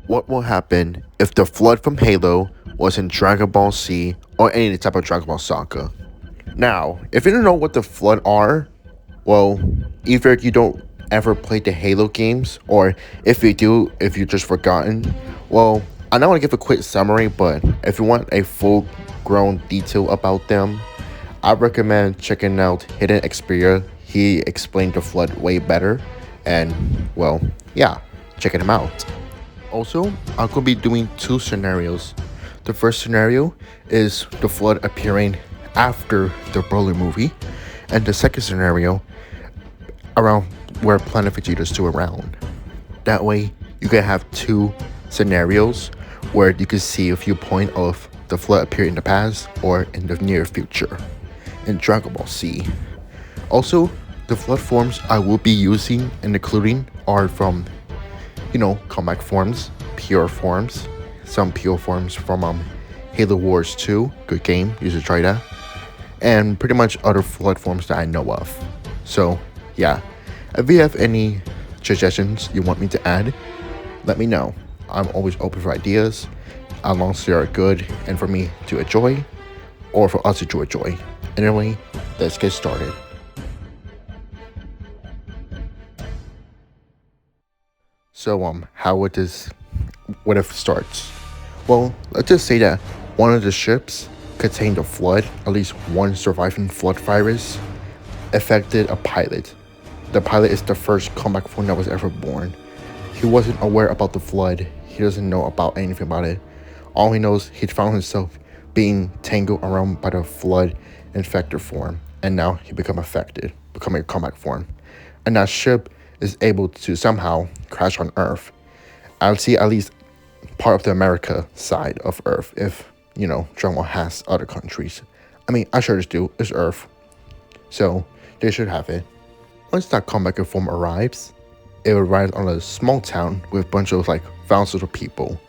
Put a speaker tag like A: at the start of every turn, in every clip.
A: What will happen if the flood from Halo was in Dragon Ball Z or any type of Dragon Ball saga? Now, if you don't know what the flood are, well, either you don't ever play the Halo games, or if you do, if you just forgotten, well, I not want to give a quick summary, but if you want a full grown detail about them, I recommend checking out Hidden Xperia. He explained the flood way better, and well, yeah, checking him out. Also, I'm going to be doing two scenarios. The first scenario is the flood appearing after the Broly movie, and the second scenario around where Planet Vegeta is still around. That way, you can have two scenarios where you can see a viewpoint of the flood appear in the past or in the near future in Dragon Ball Z. Also, the flood forms I will be using and including are from comic forms, pure forms, some pure forms from Halo Wars 2, good game, you should try that, and pretty much other flood forms that I know of. So, yeah, if you have any suggestions you want me to add, let me know. I'm always open for ideas, as long as they are good and for me to enjoy, or for us to enjoy. Anyway, let's get started. So how would this what if it starts? Well, let's just say that one of the ships contained a flood, at least one surviving flood virus, affected a pilot. The pilot is the first comeback form that was ever born. He wasn't aware about the flood. He doesn't know about anything about it. All he knows, he found himself being tangled around by the flood infected form, and now he become affected, becoming a comeback form. And that ship is able to somehow crash on Earth. I'll see at least part of the America side of Earth if, Dragon Ball has other countries. I mean, I sure just do. It's Earth. So, they should have it. Once that comeback form arrives, it arrives on a small town with a bunch of thousands of people.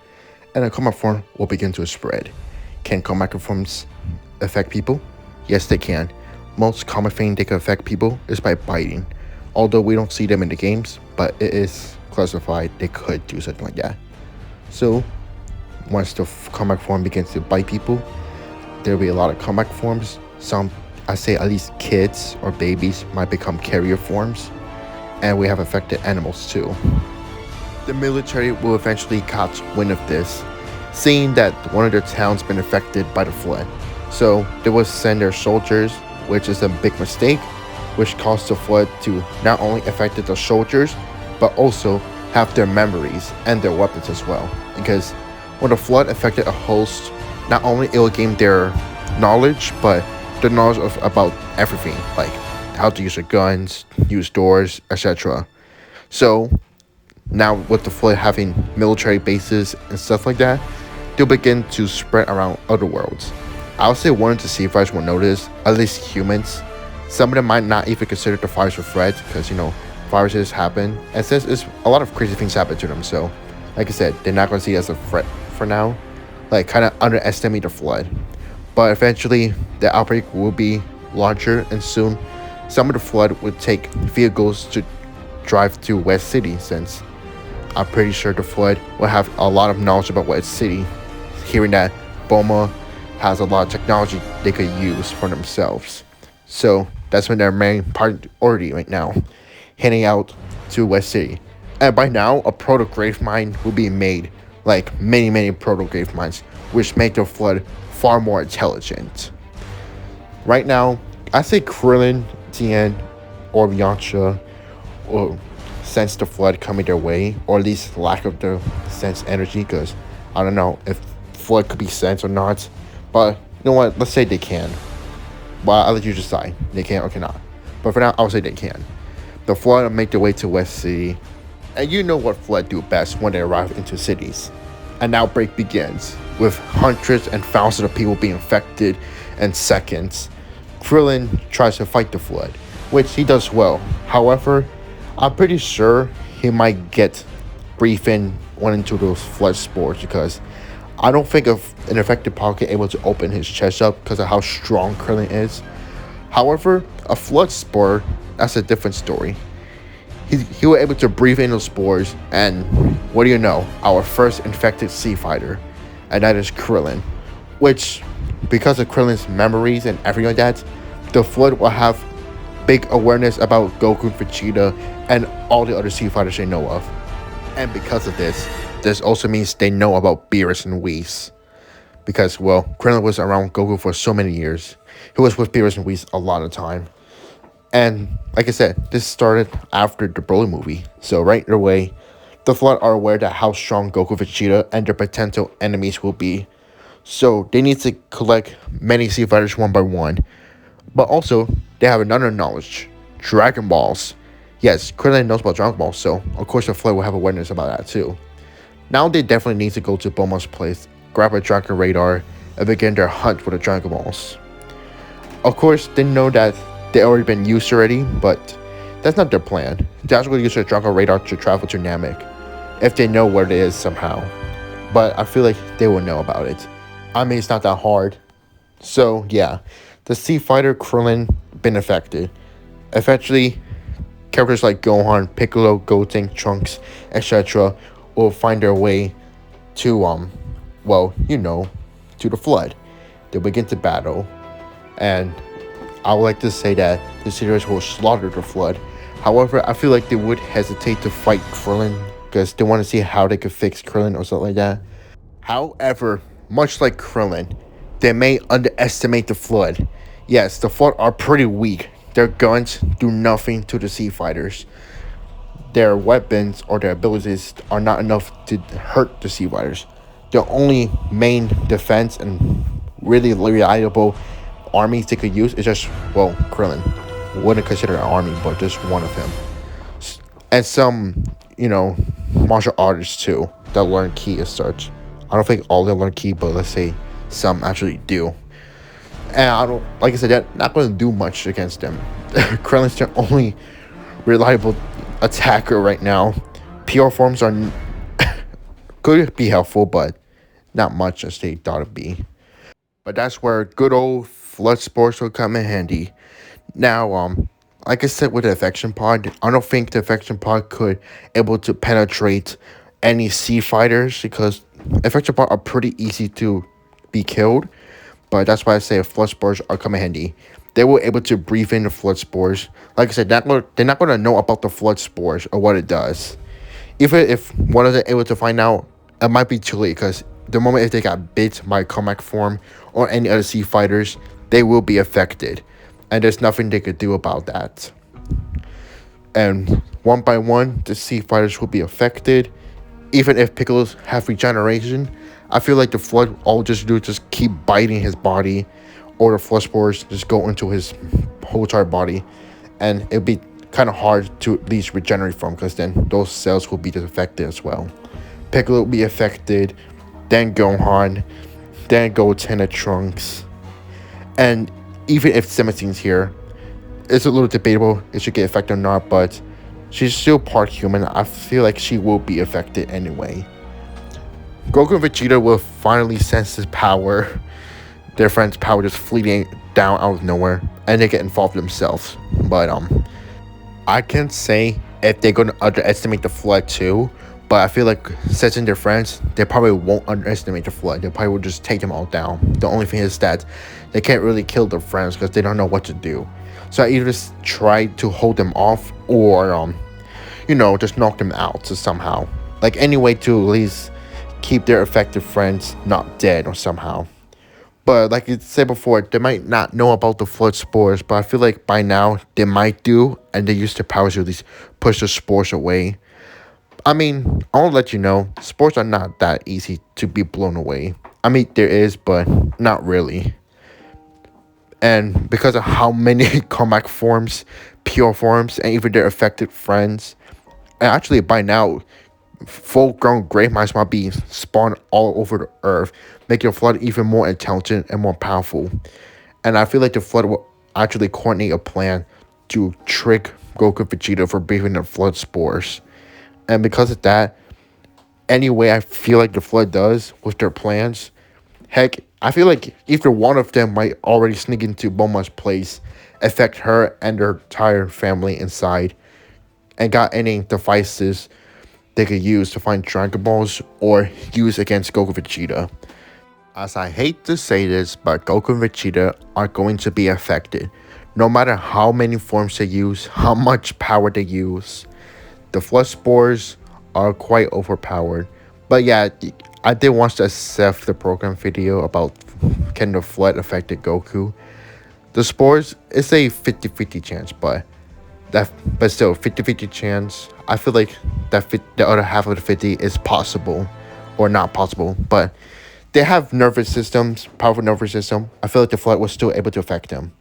A: And the comeback form will begin to spread. Can comeback forms affect people? Yes, they can. Most common thing they can affect people is by biting. Although we don't see them in the games, but it is classified they could do something like that. So, once the comeback form begins to bite people, there will be a lot of comeback forms. Some, I say at least kids or babies, might become carrier forms. And we have affected animals too. The military will eventually catch wind of this, seeing that one of their towns been affected by the flood. So, they will send their soldiers, which is a big mistake, which caused the flood to not only affect the soldiers, but also have their memories and their weapons as well. Because when the flood affected a host, not only it will gain their knowledge, but the knowledge of about everything, like how to use their guns, use doors, etc. So now with the flood having military bases and stuff like that, they'll begin to spread around other worlds. I would say one of the civilizations will notice, at least humans. Some of them might not even consider the virus a threat because, viruses happen. And since it's a lot of crazy things happen to them, so like I said, they're not going to see it as a threat for now. Kind of underestimate the flood. But eventually, the outbreak will be larger, and soon some of the flood would take vehicles to drive to West City, since I'm pretty sure the flood will have a lot of knowledge about West City, hearing that Boma has a lot of technology they could use for themselves. So that's when their main priority right now, heading out to West City. And by now, a proto-grave mine will be made, like many proto-grave mines, which make the flood far more intelligent. Right now, I say Krillin, Tien, or Yamcha will sense the flood coming their way, or at least lack of the sense energy, because I don't know if flood could be sensed or not. But you know what? Let's say they can. Well, I'll let you decide. They can or cannot. But for now, I'll say they can. The flood will make their way to West City. And you know what flood do best when they arrive into cities. An outbreak begins, with hundreds and thousands of people being infected in seconds. Krillin tries to fight the flood, which he does well. However, I'm pretty sure he might get briefed in one into those flood spores, because I don't think of an affected pocket able to open his chest up because of how strong Krillin is. However, a flood spore, that's a different story. he was able to breathe in those spores, and what do you know? Our first infected sea fighter, and that is Krillin. Which, because of Krillin's memories and everything like that, the Flood will have big awareness about Goku, Vegeta, and all the other sea fighters they know of. And because of this also means they know about Beerus and Whis. Because, well, Krillin was around Goku for so many years. He was with Beerus and Whis a lot of time. And like I said, this started after the Broly movie. So right away, the Flood are aware that how strong Goku, Vegeta, and their potential enemies will be. So they need to collect many sea fighters one by one. But also, they have another knowledge. Dragon Balls. Yes, Krillin knows about Dragon Balls, so of course the Flood will have awareness about that too. Now they definitely need to go to Bulma's place, grab a Dragon Radar, and begin their hunt for the Dragon Balls. Of course, they know that they already been used already, but that's not their plan. They're actually going to use their Dragon Radar to travel to Namek, if they know where it is somehow. But I feel like they will know about it. I mean, it's not that hard. So yeah, the Sea Fighter Krillin been affected. Eventually, characters like Gohan, Piccolo, Gotenks, Trunks, etc. will find their way to well, you know, to the Flood. They'll begin to battle, and I would like to say that the series will slaughter the Flood. However, I feel like they would hesitate to fight Krillin because they want to see how they could fix Krillin or something like that. However, much like Krillin, they may underestimate the Flood. Yes, the Flood are pretty weak. Their guns do nothing to the Sea Fighters. Their weapons or their abilities are not enough to hurt the Sea Fighters. Their only main defense and really reliable armies they could use is just, well, Krillin. Wouldn't consider an army, but just one of him. And some, you know, martial artists too that learn ki as such. I don't think all of them learn ki, but let's say some actually do. And I don't, like I said, they're not going to do much against them. Krillin's their only reliable attacker right now. PR forms are could be helpful, but not much as they thought it'd be. But that's where good old Flood Sports will come in handy. Now, like I said with the affection pod, I don't think the affection pod could able to penetrate any sea fighters because affection pod are pretty easy to be killed. But that's why I say Flood Spores are coming handy. They were able to breathe in the Flood Spores. Like I said, they're not going to know about the Flood Spores or what it does. Even if one of them able to find out, it might be too late because the moment if they got bit by Comac form or any other sea fighters, they will be affected. And there's nothing they could do about that. And one by one, the sea fighters will be affected. Even if Piccolo's have regeneration, I feel like the Flood all just do is just keep biting his body, or the Flood Spores just go into his whole entire body, and it'd be kind of hard to at least regenerate from, because then those cells will be affected as well. Piccolo will be affected, then Gohan, then Goten and Trunks, and even if 17's here, it's a little debatable if she get affected or not, but she's still part human. I feel like she will be affected anyway. Goku and Vegeta will finally sense his power, their friend's power just fleeting down out of nowhere, and they get involved themselves. But I can't say if they're gonna underestimate the Flood too, but I feel like since they're friends, they probably won't underestimate the Flood. They probably will just take them all down. The only thing is that they can't really kill their friends because they don't know what to do. So I either just try to hold them off or you know, just knock them out somehow. Like any way to at least keep their affected friends not dead or somehow. But like I said before, they might not know about the Flood Spores, but I feel like by now they might do, and they use their powers to at least push the spores away. I mean, I'll let you know, spores are not that easy to be blown away. I mean, there is, but not really. And because of how many Comac forms, pure forms, and even their affected friends, and actually by now, full-grown Great Minds might be spawned all over the earth, making the Flood even more intelligent and more powerful. And I feel like the Flood will actually coordinate a plan to trick Goku and Vegeta for breathing the Flood Spores. And because of that, any way I feel like the Flood does with their plans, heck, I feel like either one of them might already sneak into Bulma's place, affect her and her entire family inside, and got any devices they could use to find Dragon Balls or use against Goku Vegeta. As I hate to say this, but Goku and Vegeta are going to be affected. No matter how many forms they use, how much power they use, the Flood Spores are quite overpowered. But yeah, I did watch the Seth the Program video about can the Flood affected Goku. The Spores, it's a 50-50 chance, but still 50-50 chance. I feel like the other half of the 50 is possible or not possible, but they have nervous systems, powerful nervous system. I feel like the Flood was still able to affect them.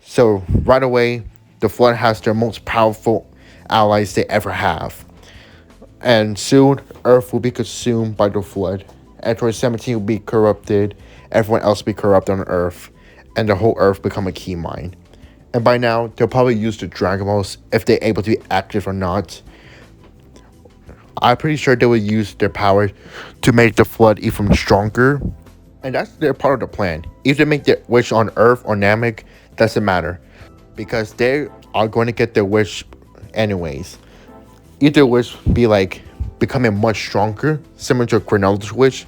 A: So right away, the Flood has their most powerful allies they ever have. And soon, Earth will be consumed by the Flood. Android 17 will be corrupted, everyone else will be corrupted on Earth, and the whole Earth become a key mine. And by now, they'll probably use the Dragon Balls if they're able to be active or not. I'm pretty sure they will use their power to make the Flood even stronger. And that's their part of the plan. If they make their wish on Earth or Namek, doesn't matter. Because they are going to get their wish anyways. Either wish be like becoming much stronger, similar to Grenada's wish.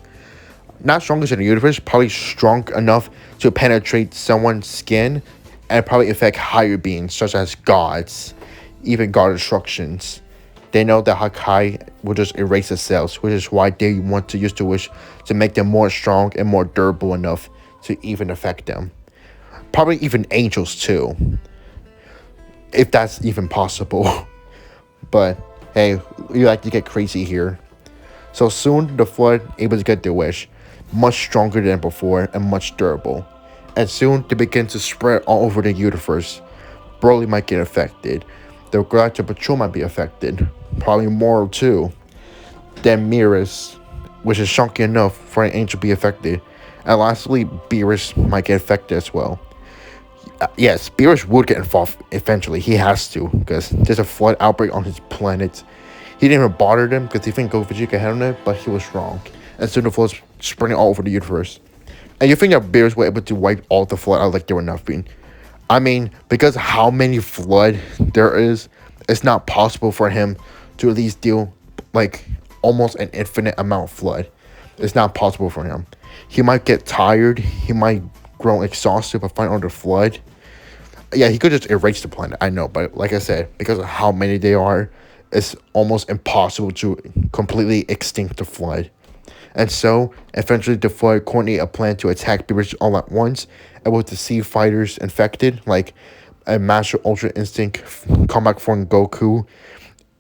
A: Not strongest in the universe, probably strong enough to penetrate someone's skin and probably affect higher beings such as gods, even god instructions. They know that Hakai will just erase the cells, which is why they want to use the wish to make them more strong and more durable enough to even affect them. Probably even angels too, if that's even possible. But hey, you like to get crazy here. So soon, the Flood able to get their wish, much stronger than before and much durable. And soon, they begin to spread all over the universe. Broly might get affected. The Galactic Patrol might be affected. Probably more too. Then Miras, which is chunky enough for an angel to be affected. And lastly, Beerus might get affected as well. Yes, Beerus would get involved eventually. He has to, because there's a Flood outbreak on his planet. He didn't even bother them because he think Goku Vegeta could handle it, but he was wrong. And soon the Flood's spreading all over the universe. And you think that Beerus were able to wipe all the Flood out like they were nothing. I mean, because how many Flood there is, it's not possible for him to at least deal like almost an infinite amount of Flood. It's not possible for him. He might get tired. He might grow exhausted by fighting under Flood. Yeah, he could just erase the planet, I know. But like I said, because of how many they are, it's almost impossible to completely extinct the Flood. And so, eventually the Flood coordinate a plan to attack Beerus all at once. And with the Sea Fighters infected, like a Master Ultra Instinct comeback form Goku,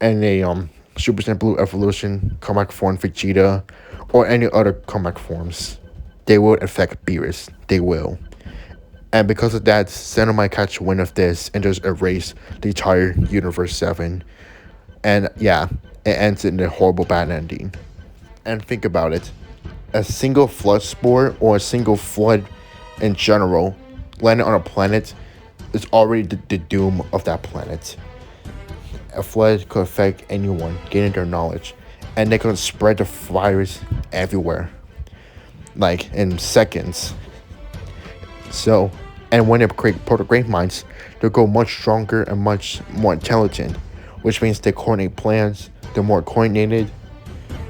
A: and a Super Saiyan Blue Evolution comeback form Vegeta, or any other comeback forms, they will affect Beerus. They will. And because of that, Senna might catch wind of this and just erase the entire Universe 7. And yeah, it ends in a horrible bad ending. And think about it. A single Flood Spore or a single Flood in general landing on a planet is already the doom of that planet. A Flood could affect anyone gaining their knowledge, and they could spread the virus everywhere, like in seconds. So, and when they create proto-great minds, they'll go much stronger and much more intelligent, which means they coordinate plans, they're more coordinated,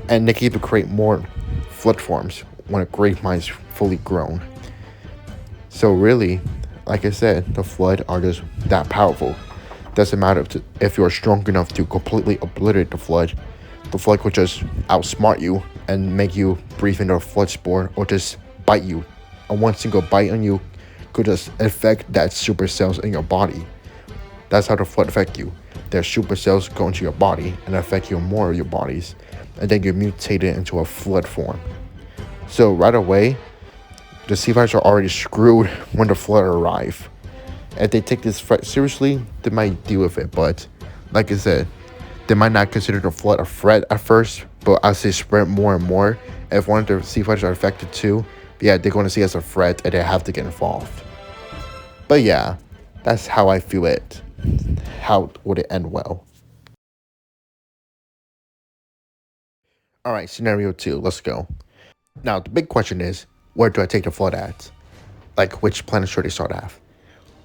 A: and they can even create more Flood forms when a great mind is fully grown. So really, like I said, the Flood are just that powerful. Doesn't matter if you're strong enough to completely obliterate the Flood could just outsmart you and make you breathe into a Flood spore or just bite you. And one single bite on you could just affect that super cells in your body. That's how the Flood affect you. Their super cells go into your body and affect you more of your bodies, and then you're mutated into a Flood form. So right away, the Sea Fighters are already screwed when the Flood arrive. If they take this threat seriously, they might deal with it, but like I said, they might not consider the Flood a threat at first, but as they spread more and more, if one of the Sea Fighters are affected too, yeah, they're going to see it as a threat and they have to get involved. But yeah, that's how I feel it. How would it end well? Alright, scenario 2, let's go. Now, the big question is, where do I take the Flood at? Like, which planet should they start at?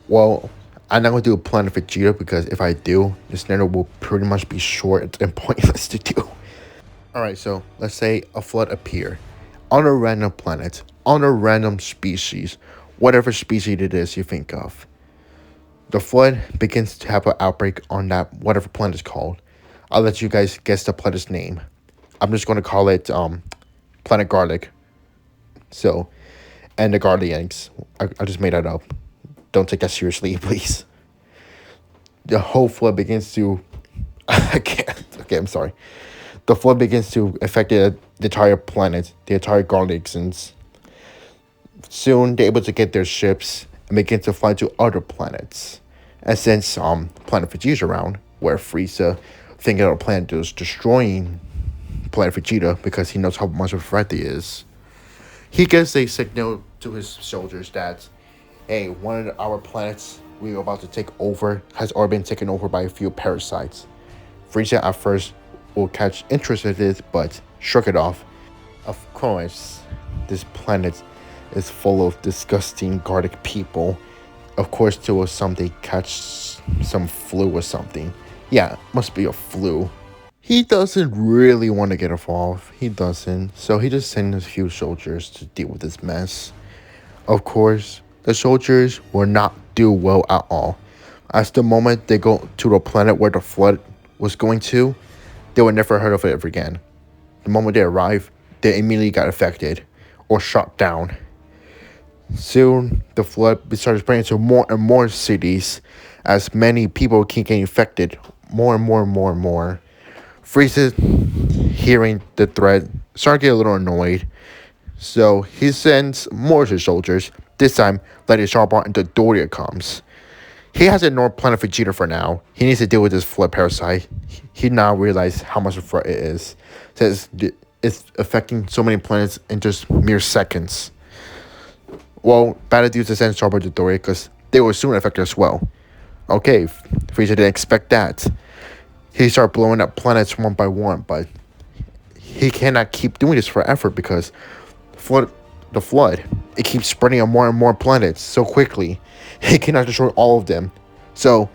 A: Well, I'm not going to do a Planet Vegeta because if I do, this scenario will pretty much be short and pointless to do. Alright, so let's say a flood appear on a random planet, on a random species, whatever species it is you think of. The flood begins to have an outbreak on that whatever planet is called. I'll let you guys guess the planet's name. I'm just going to call it Planet Garlic. So, and the Guardians. I just made that up. Don't take that seriously, please. The whole flood begins to... I can't. Okay, I'm sorry. The flood begins to affect the entire planet, the entire Guardians. Soon, they're able to get their ships and begin to fly to other planets. And since Planet Vegeta's around, where Frieza, thinking of a planet is destroying Planet Vegeta because he knows how much of a threat he is, he gives a signal to his soldiers that, hey, one of our planets we're about to take over has already been taken over by a few parasites. Frieza at first will catch interest in it, but shrug it off. Of course, this planet is full of disgusting garlic people. Of course, there was something catch some flu or something. Yeah, must be a flu. He doesn't really want to get involved. He doesn't. So he just sends a few soldiers to deal with this mess. Of course, the soldiers will not do well at all. As the moment they go to the planet where the flood was going to, they would never heard of it ever again. The moment they arrived, they immediately got affected or shot down. Soon, the flood started spreading to more and more cities as many people keep getting infected. More and more and more and more. Frieza, hearing the threat, started to get a little annoyed. So he sends more of his soldiers. This time, letting Charbot and Dodoria comes. He has ignored Planet Vegeta for now. He needs to deal with this flood parasite. He now realizes how much of a threat it is. Since it's affecting so many planets in just mere seconds. Well, bad news to send Charbot and Dodoria because they will soon affect as well. Okay, Frieza didn't expect that. He started blowing up planets one by one, but he cannot keep doing this forever because the flood, it keeps spreading on more and more planets so quickly. He cannot destroy all of them. So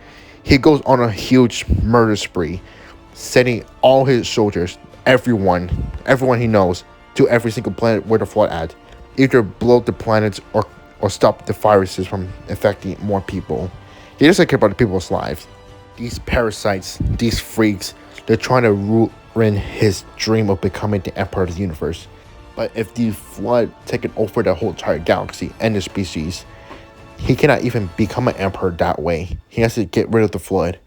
A: he goes on a huge murder spree, sending all his soldiers, everyone he knows, to every single planet where the flood at. Either blow the planets or stop the viruses from affecting more people. He doesn't care about the people's lives. These parasites, these freaks, they're trying to ruin his dream of becoming the emperor of the universe. But if the flood taken over the whole entire galaxy and the species, he cannot even become an emperor that way. He has to get rid of the flood.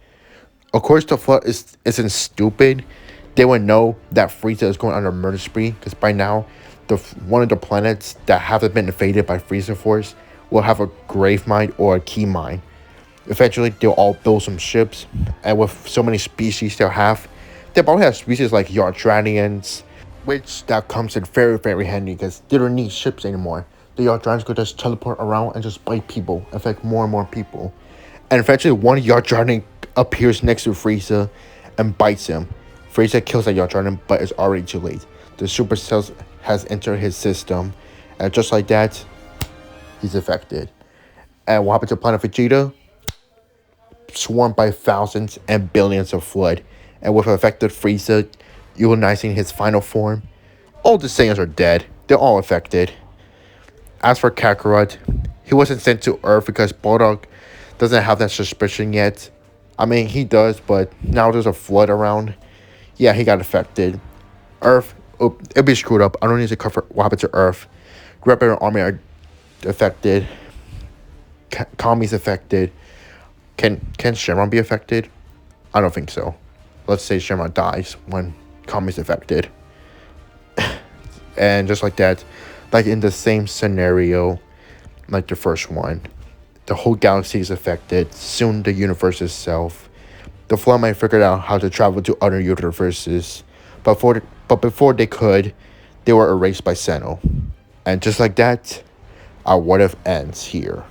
A: Of course, the flood isn't stupid. They would know that Frieza is going on a murder spree because by now, one of the planets that haven't been invaded by Frieza Force will have a grave mine or a key mine. Eventually, they'll all build some ships, and with so many species they'll have, they probably have species like Yardranians, which that comes in very, very handy because they don't need ships anymore. The Yardranians could just teleport around and just bite people, affect more and more people. And eventually, one Yardranian appears next to Frieza and bites him. Frieza kills that Yardranian, but it's already too late. The Super Cells has entered his system, and just like that, he's affected. And what happened to Planet Vegeta? Swarmed by thousands and billions of flood, and with affected Frieza utilizing his final form, all the Saiyans are dead. They're all affected. As for Kakarot, he wasn't sent to Earth because Bardock doesn't have that suspicion yet. I mean, he does, but now there's a flood around. Yeah, he got affected. Earth, it'll be screwed up. I don't need to cover what happened to Earth. Red Baron Army are affected. Kami's affected. Can Shenron be affected? I don't think so. Let's say Shenron dies when Kami's affected. And just like that, like in the same scenario, like the first one, the whole galaxy is affected. Soon the universe itself. The Flood might figure out how to travel to other universes, but before they could, they were erased by Seno. And just like that, our what if ends here.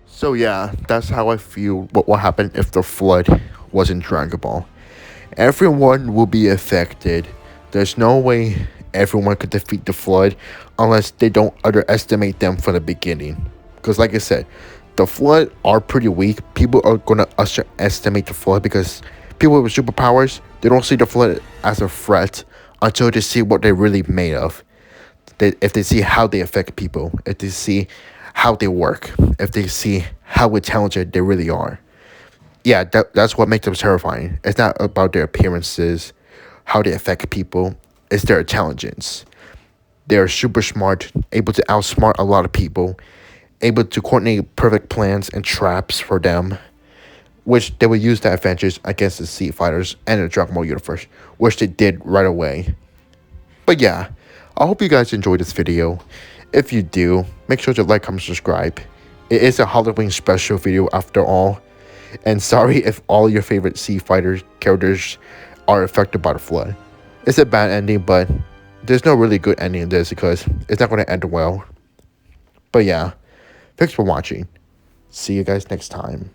A: So yeah, that's how I feel what will happen if the flood was in Dragon Ball. Everyone will be affected. There's no way everyone could defeat the flood unless they don't underestimate them from the beginning. Because like I said, The Flood are pretty weak. People are gonna underestimate the Flood because people with superpowers, they don't see the Flood as a threat until they see what they're really made of. If they see how they affect people, if they see how they work, if they see how talented they really are. Yeah, that's what makes them terrifying. It's not about their appearances, how they affect people. It's their intelligence. They're super smart, able to outsmart a lot of people, able to coordinate perfect plans and traps for them, which they will use that advantage against the Sea Fighters and the Dragon Ball universe, which they did right away. But yeah, I hope you guys enjoyed this video. If you do, make sure to like, comment, subscribe. It is a Halloween special video after all. And sorry if all your favorite Sea Fighter characters are affected by the Flood. It's a bad ending, but there's no really good ending in this because it's not going to end well. But yeah, thanks for watching. See you guys next time.